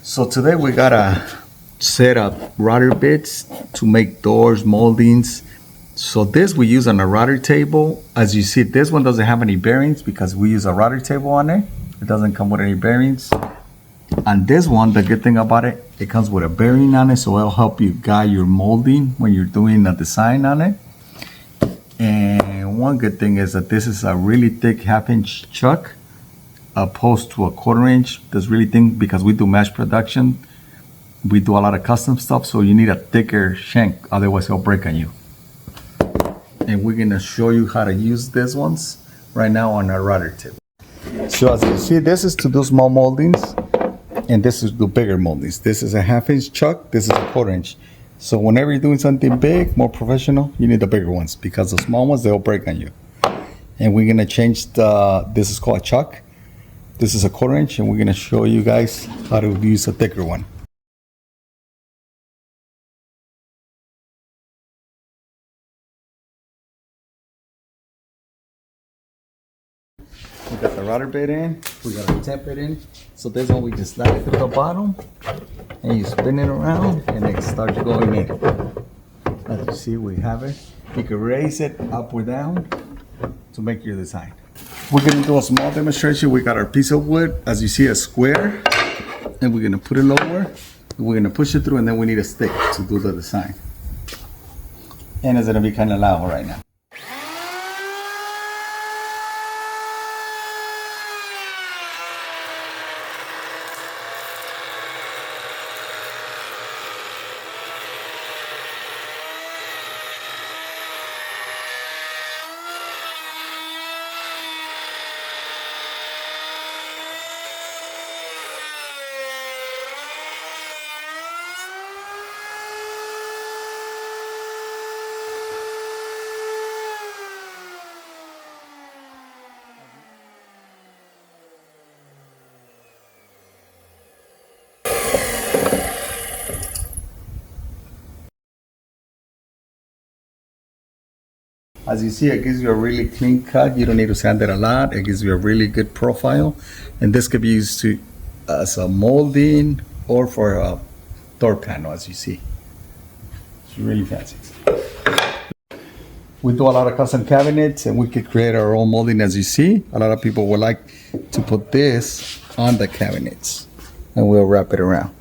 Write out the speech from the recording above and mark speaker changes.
Speaker 1: So today we got a set of router bits to make doors, moldings. So this we use on a router table. As you see, this one doesn't have any bearings because we use a router table on it. It doesn't come with any bearings. And this one, the good thing about it, it comes with a bearing on it, so it'll help you guide your molding when you're doing a design on it. And one good thing is that this is a really thick 1/2-inch chuck, opposed to a 1/4 inch. That's really thin because we do mass production. We do a lot of custom stuff, so you need a thicker shank, otherwise it'll break on you. And we're gonna show you how to use these ones right now on our router table. So as you see, this is to do small moldings, and this is to do bigger moldings. This is a 1/2-inch chuck, this is a 1/4 inch. So whenever you're doing something big, more professional, you need the bigger ones because the small ones, they'll break on you. And we're gonna change this is called a chuck. This is a 1/4 inch, and we're gonna show you guys how to use a thicker one. We got the router bit in, we got our temp bit in. So this one we just slide it through the bottom, and you spin it around, and it starts going in. As you see, we have it. You can raise it up or down to make your design. We're gonna do a small demonstration. We got our piece of wood, as you see, a square, and we're gonna put it lower. We're gonna push it through, and then we need a stick to do the design. And it's gonna be kind of loud right now. As you see, it gives you a really clean cut. You don't need to sand it a lot. It gives you a really good profile. And this could be used to as a molding or for a door panel, as you see. It's really fancy. We do a lot of custom cabinets, and we could create our own molding, as you see. A lot of people would like to put this on the cabinets, and we'll wrap it around.